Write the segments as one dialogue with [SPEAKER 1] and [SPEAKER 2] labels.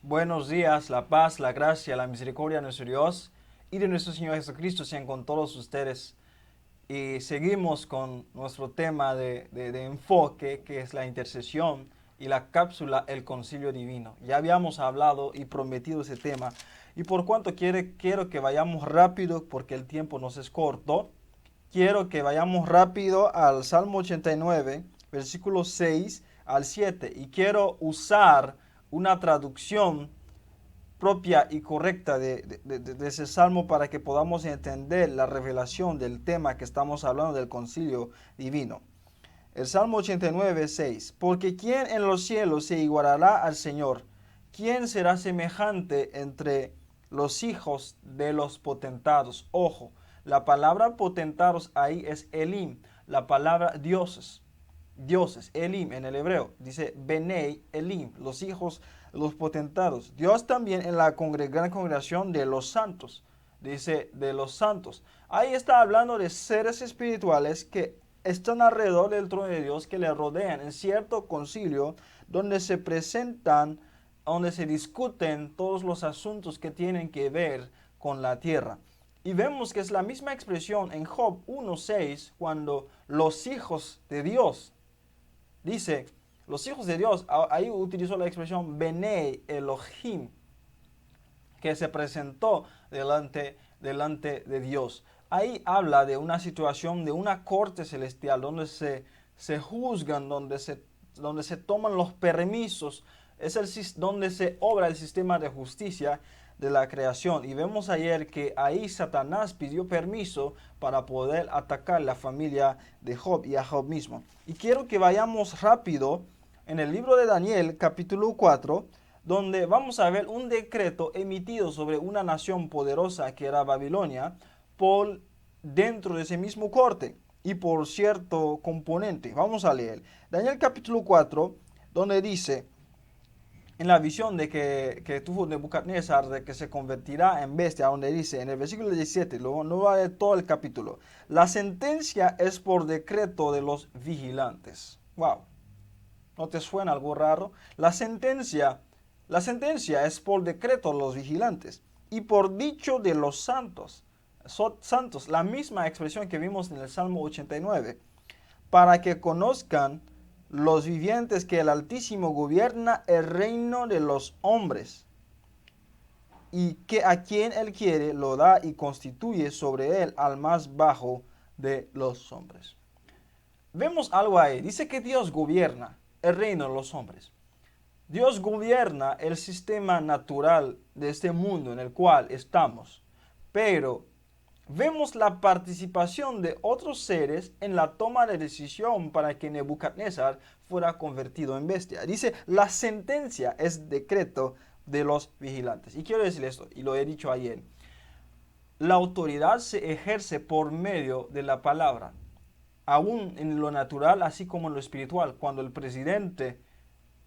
[SPEAKER 1] Buenos días, la paz, la gracia, la misericordia de nuestro Dios y de nuestro Señor Jesucristo sean con todos ustedes. Y seguimos con nuestro tema de enfoque, que es la intercesión, y la cápsula, el concilio divino. Ya habíamos hablado y prometido ese tema. Y por cuanto quiero que vayamos rápido, porque el tiempo nos es corto, quiero que vayamos rápido al Salmo 89, versículos 6 al 7. Y quiero usar una traducción propia y correcta de ese salmo para que podamos entender la revelación del tema que estamos hablando del concilio divino. El Salmo 89, 6. Porque ¿quién en los cielos se igualará al Señor? ¿Quién será semejante entre los hijos de los potentados? Ojo, la palabra potentados ahí es Elim, la palabra dioses. Dioses, Elim en el hebreo, dice Benei Elim, los hijos, los potentados. Dios también en la gran congregación de los santos, dice de los santos. Ahí está hablando de seres espirituales que están alrededor del trono de Dios, que le rodean en cierto concilio donde se presentan, donde se discuten todos los asuntos que tienen que ver con la tierra. Y vemos que es la misma expresión en Job 1:6 cuando los hijos de Dios, dice, los hijos de Dios, ahí utilizó la expresión Benei Elohim, que se presentó delante de Dios. Ahí habla de una situación, de una corte celestial, donde se juzgan, donde se toman los permisos, donde se obra el sistema de justicia de la creación. Y vemos ayer que ahí Satanás pidió permiso para poder atacar la familia de Job y a Job mismo. Y quiero que vayamos rápido en el libro de Daniel, capítulo 4, donde vamos a ver un decreto emitido sobre una nación poderosa que era Babilonia, por dentro de ese mismo corte y por cierto componente. Vamos a leer. Daniel capítulo 4, donde dice, en la visión que tuvo Nebuchadnezzar, de que se convertirá en bestia, donde dice en el versículo 17, no va a leer todo el capítulo, la sentencia es por decreto de los vigilantes. Wow, ¿no te suena algo raro? La sentencia es por decreto de los vigilantes y por dicho de los santos. Santos, la misma expresión que vimos en el Salmo 89, para que conozcan los vivientes que el Altísimo gobierna el reino de los hombres, y que a quien él quiere lo da y constituye sobre él al más bajo de los hombres. Vemos algo ahí, dice que Dios gobierna el reino de los hombres. Dios gobierna el sistema natural de este mundo en el cual estamos, pero vemos la participación de otros seres en la toma de decisión para que Nebuchadnezzar fuera convertido en bestia. Dice, la sentencia es decreto de los vigilantes. Y quiero decir esto, y lo he dicho ayer, la autoridad se ejerce por medio de la palabra, aún en lo natural, así como en lo espiritual. Cuando el presidente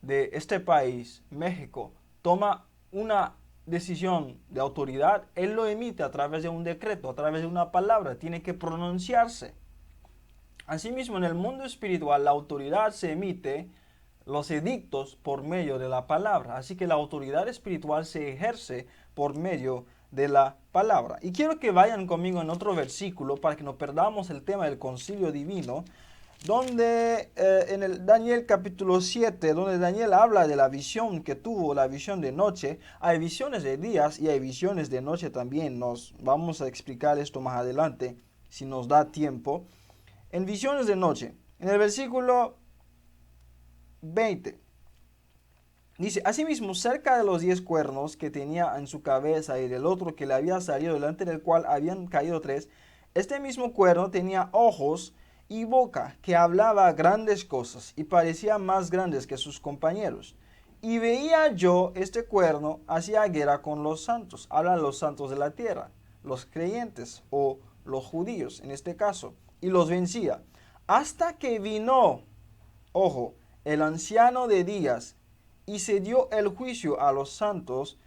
[SPEAKER 1] de este país, México, toma una decisión de autoridad, él lo emite a través de un decreto, a través de una palabra, tiene que pronunciarse. Asimismo, en el mundo espiritual, la autoridad se emite, los edictos, por medio de la palabra. Así que la autoridad espiritual se ejerce por medio de la palabra. Y quiero que vayan conmigo en otro versículo para que no perdamos el tema del concilio divino, donde en el Daniel capítulo 7, donde Daniel habla de la visión que tuvo, la visión de noche. Hay visiones de días y hay visiones de noche también. Nos vamos a explicar esto más adelante, si nos da tiempo. En visiones de noche, en el versículo 20, dice, asimismo, cerca de los 10 cuernos que tenía en su cabeza y del otro que le había salido, delante del cual habían caído 3, este mismo cuerno tenía ojos y boca, que hablaba grandes cosas y parecía más grandes que sus compañeros. Y veía yo este cuerno hacía guerra con los santos, hablan los santos de la tierra, los creyentes o los judíos en este caso, y los vencía, hasta que vino, ojo, el anciano de días, y se dio el juicio a los santos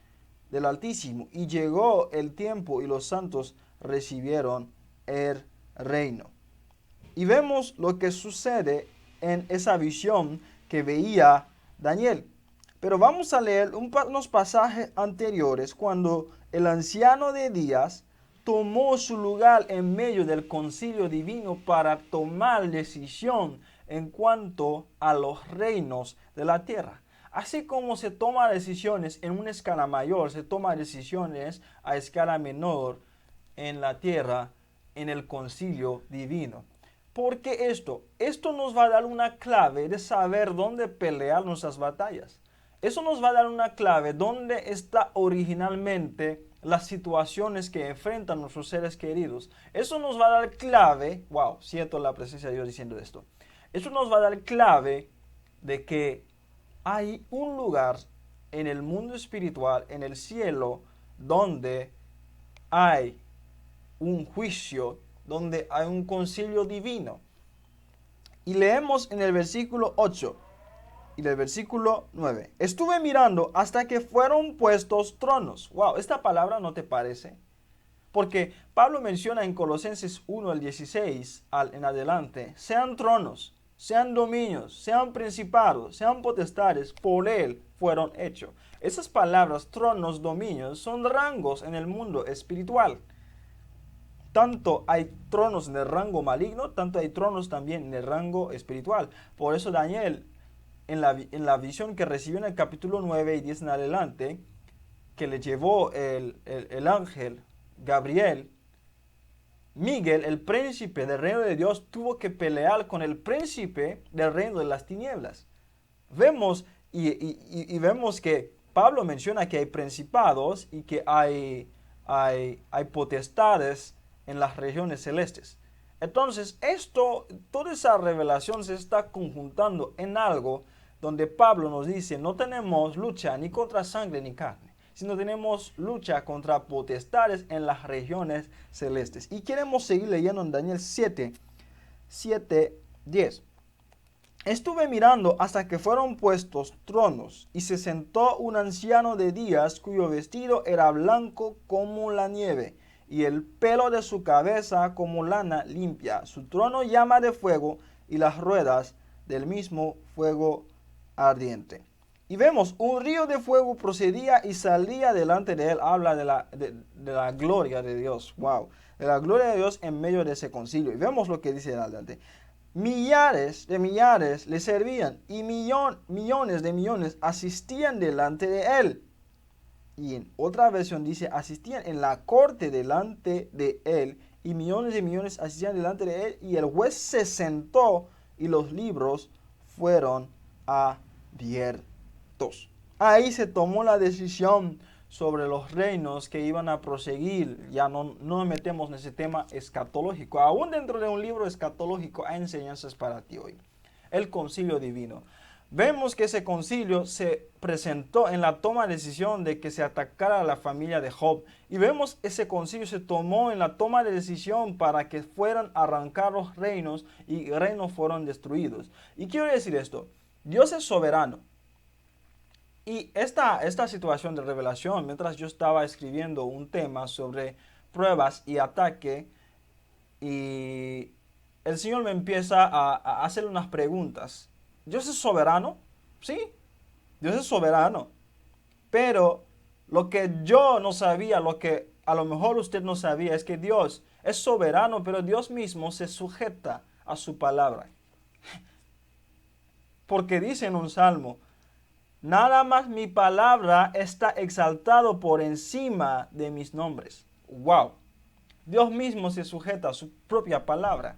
[SPEAKER 1] del Altísimo, y llegó el tiempo y los santos recibieron el reino. Y vemos lo que sucede en esa visión que veía Daniel. Pero vamos a leer unos pasajes anteriores cuando el anciano de días tomó su lugar en medio del concilio divino para tomar decisión en cuanto a los reinos de la tierra. Así como se toman decisiones en una escala mayor, se toman decisiones a escala menor en la tierra, en el concilio divino. ¿Por qué esto? Esto nos va a dar una clave de saber dónde pelear nuestras batallas. Eso nos va a dar una clave dónde está originalmente las situaciones que enfrentan nuestros seres queridos. Eso nos va a dar clave, wow, siento la presencia de Dios diciendo esto. Eso nos va a dar clave de que hay un lugar en el mundo espiritual, en el cielo, donde hay un juicio, donde hay un concilio divino. Y leemos en el versículo 8 y del versículo 9. Estuve mirando hasta que fueron puestos tronos. Wow, esta palabra no te parece. Porque Pablo menciona en Colosenses 1 al 16 en adelante, sean tronos, sean dominios, sean principados, sean potestades, por él fueron hechos. Esas palabras, tronos, dominios, son rangos en el mundo espiritual. Tanto hay tronos en el rango maligno, tanto hay tronos también en el rango espiritual. Por eso Daniel, en la visión que recibió en el capítulo 9 y 10 en adelante, que le llevó el ángel Gabriel, Miguel, el príncipe del reino de Dios, tuvo que pelear con el príncipe del reino de las tinieblas. Vemos vemos que Pablo menciona que hay principados y que hay potestades en las regiones celestes. Entonces, toda esa revelación se está conjuntando en algo donde Pablo nos dice, no tenemos lucha ni contra sangre ni carne, sino tenemos lucha contra potestades en las regiones celestes. Y queremos seguir leyendo en Daniel 7, 10. Estuve mirando hasta que fueron puestos tronos, y se sentó un anciano de días cuyo vestido era blanco como la nieve, y el pelo de su cabeza como lana limpia. Su trono llama de fuego, y las ruedas del mismo fuego ardiente. Y vemos un río de fuego procedía y salía delante de él. Habla de la gloria de Dios. Wow. De la gloria de Dios en medio de ese concilio. Y vemos lo que dice adelante. Millares de millares le servían y millones de millones asistían delante de él. Y en otra versión dice, asistían en la corte delante de él, y millones de millones asistían delante de él, y el juez se sentó y los libros fueron abiertos. Ahí se tomó la decisión sobre los reinos que iban a proseguir. Ya no nos metemos en ese tema escatológico. Aún dentro de un libro escatológico hay enseñanzas para ti hoy. El concilio divino. Vemos que ese concilio se presentó en la toma de decisión de que se atacara a la familia de Job. Y vemos ese concilio se tomó en la toma de decisión para que fueran arrancados los reinos y reinos fueron destruidos. Y quiero decir esto, Dios es soberano. Y esta situación de revelación, mientras yo estaba escribiendo un tema sobre pruebas y ataque, y el Señor me empieza a hacer unas preguntas. ¿Dios es soberano? Sí, Dios es soberano. Pero lo que yo no sabía, lo que a lo mejor usted no sabía, es que Dios es soberano, pero Dios mismo se sujeta a su palabra. Porque dice en un salmo, nada más mi palabra está exaltado por encima de mis nombres. ¡Wow! Dios mismo se sujeta a su propia palabra.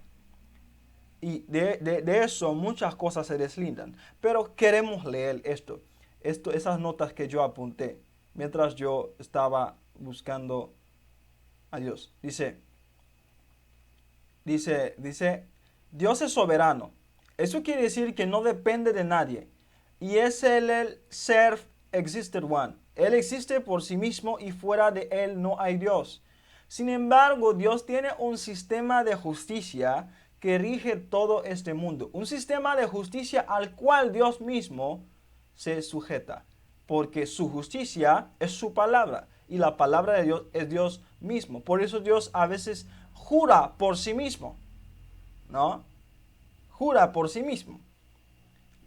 [SPEAKER 1] Y de eso muchas cosas se deslindan. Pero queremos leer esas notas que yo apunté mientras yo estaba buscando a Dios. Dice, Dios es soberano. Eso quiere decir que no depende de nadie. Y es el self-existed one. Él existe por sí mismo y fuera de él no hay Dios. Sin embargo, Dios tiene un sistema de justicia que rige todo este mundo. Un sistema de justicia al cual Dios mismo se sujeta. Porque su justicia es su palabra. Y la palabra de Dios es Dios mismo. Por eso Dios a veces jura por sí mismo. ¿No? Jura por sí mismo.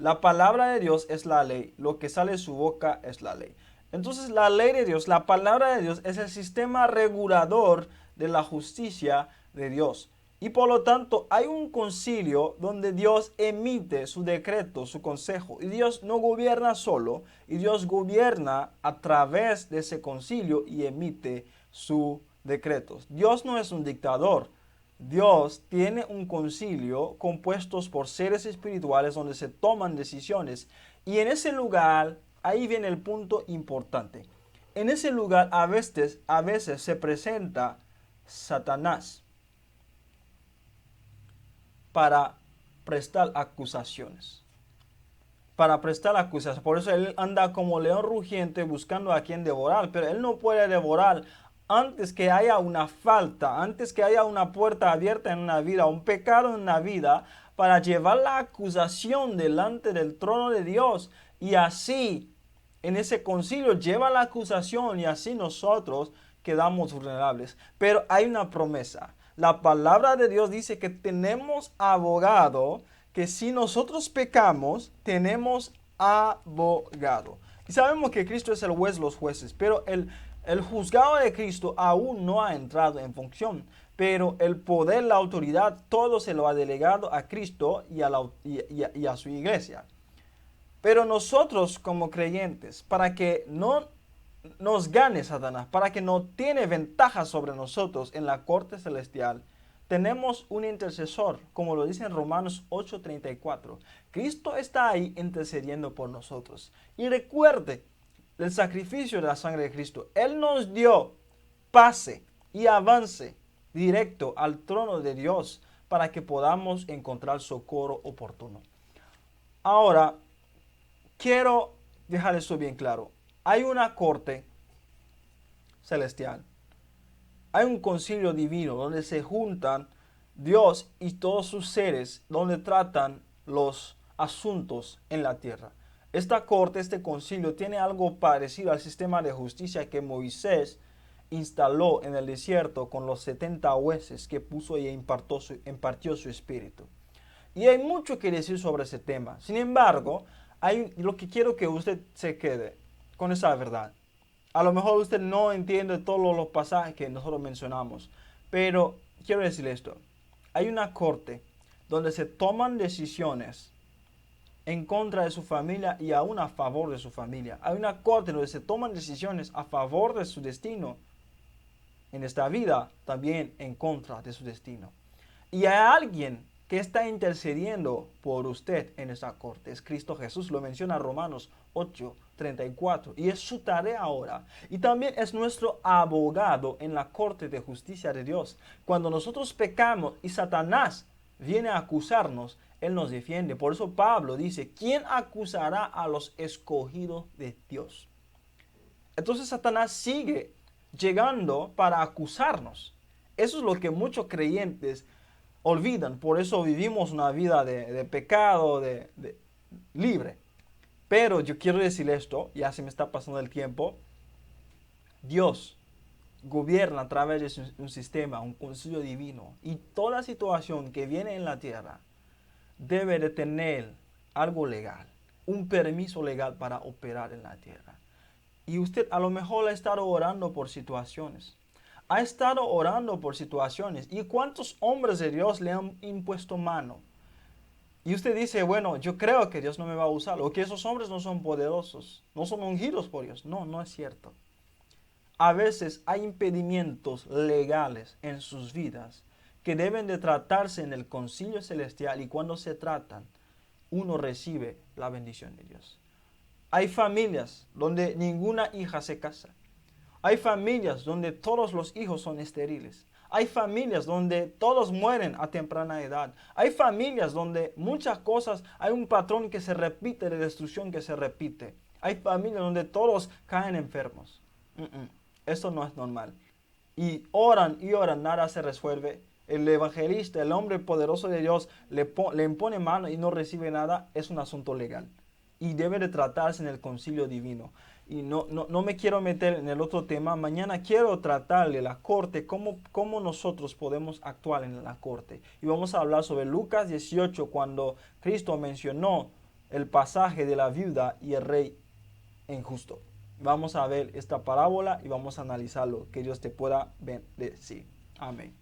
[SPEAKER 1] La palabra de Dios es la ley. Lo que sale de su boca es la ley. Entonces la ley de Dios, la palabra de Dios es el sistema regulador de la justicia de Dios. Y por lo tanto hay un concilio donde Dios emite su decreto, su consejo. Y Dios no gobierna solo, y Dios gobierna a través de ese concilio y emite sus decretos. Dios no es un dictador. Dios tiene un concilio compuesto por seres espirituales donde se toman decisiones. Y en ese lugar, ahí viene el punto importante. En ese lugar a veces se presenta Satanás para prestar acusaciones. Para prestar acusaciones. Por eso él anda como león rugiente buscando a quien devorar. Pero él no puede devorar antes que haya una falta, antes que haya una puerta abierta en una vida, un pecado en una vida, para llevar la acusación delante del trono de Dios. Y así, en ese concilio, lleva la acusación y así nosotros quedamos vulnerables. Pero hay una promesa. La palabra de Dios dice que tenemos abogado, que si nosotros pecamos, tenemos abogado. Y sabemos que Cristo es el juez de los jueces, pero el juzgado de Cristo aún no ha entrado en función. Pero el poder, la autoridad, todo se lo ha delegado a Cristo y a su iglesia. Pero nosotros como creyentes, para que no nos gane Satanás, para que no tiene ventaja sobre nosotros en la corte celestial, tenemos un intercesor, como lo dice en Romanos 8:34. Cristo está ahí intercediendo por nosotros. Y recuerde el sacrificio de la sangre de Cristo. Él nos dio pase y avance directo al trono de Dios para que podamos encontrar socorro oportuno. Ahora, quiero dejar esto bien claro. Hay una corte celestial. Hay un concilio divino donde se juntan Dios y todos sus seres, donde tratan los asuntos en la tierra. Esta corte, este concilio, tiene algo parecido al sistema de justicia que Moisés instaló en el desierto con los 70 jueces que puso y impartió su espíritu. Y hay mucho que decir sobre ese tema. Sin embargo, lo que quiero que usted se quede con esa verdad. A lo mejor usted no entiende todos los pasajes que nosotros mencionamos, pero quiero decirle esto. Hay una corte donde se toman decisiones en contra de su familia y aún a favor de su familia. Hay una corte donde se toman decisiones a favor de su destino en esta vida, también en contra de su destino. Y hay alguien que está intercediendo por usted en esa corte. Es Cristo Jesús, lo menciona Romanos 8:34. Y es su tarea ahora. Y también es nuestro abogado en la corte de justicia de Dios. Cuando nosotros pecamos y Satanás viene a acusarnos, Él nos defiende. Por eso Pablo dice, ¿quién acusará a los escogidos de Dios? Entonces Satanás sigue llegando para acusarnos. Eso es lo que muchos creyentes olvidan. Por eso vivimos una vida de pecado, libre. Pero yo quiero decir esto, ya se me está pasando el tiempo. Dios gobierna a través de un sistema, un concilio divino. Y toda situación que viene en la tierra debe de tener algo legal, un permiso legal para operar en la tierra. Y usted a lo mejor ha estado orando por situaciones. Ha estado orando por situaciones. ¿Y cuántos hombres de Dios le han impuesto mano? Y usted dice, bueno, yo creo que Dios no me va a usar. O que esos hombres no son poderosos. No son ungidos por Dios. No, no es cierto. A veces hay impedimentos legales en sus vidas que deben de tratarse en el concilio celestial. Y cuando se tratan, uno recibe la bendición de Dios. Hay familias donde ninguna hija se casa. Hay familias donde todos los hijos son estériles. Hay familias donde todos mueren a temprana edad. Hay familias donde muchas cosas, hay un patrón que se repite, de destrucción que se repite. Hay familias donde todos caen enfermos. Eso no es normal. Y oran, nada se resuelve. El evangelista, el hombre poderoso de Dios, le impone mano y no recibe nada. Es un asunto legal. Y debe de tratarse en el concilio divino. Y no me quiero meter en el otro tema. Mañana quiero tratar de la corte, cómo nosotros podemos actuar en la corte. Y vamos a hablar sobre Lucas 18, cuando Cristo mencionó el pasaje de la viuda y el rey injusto. Vamos a ver esta parábola y vamos a analizarlo. Que Dios te pueda bendecir. Amén.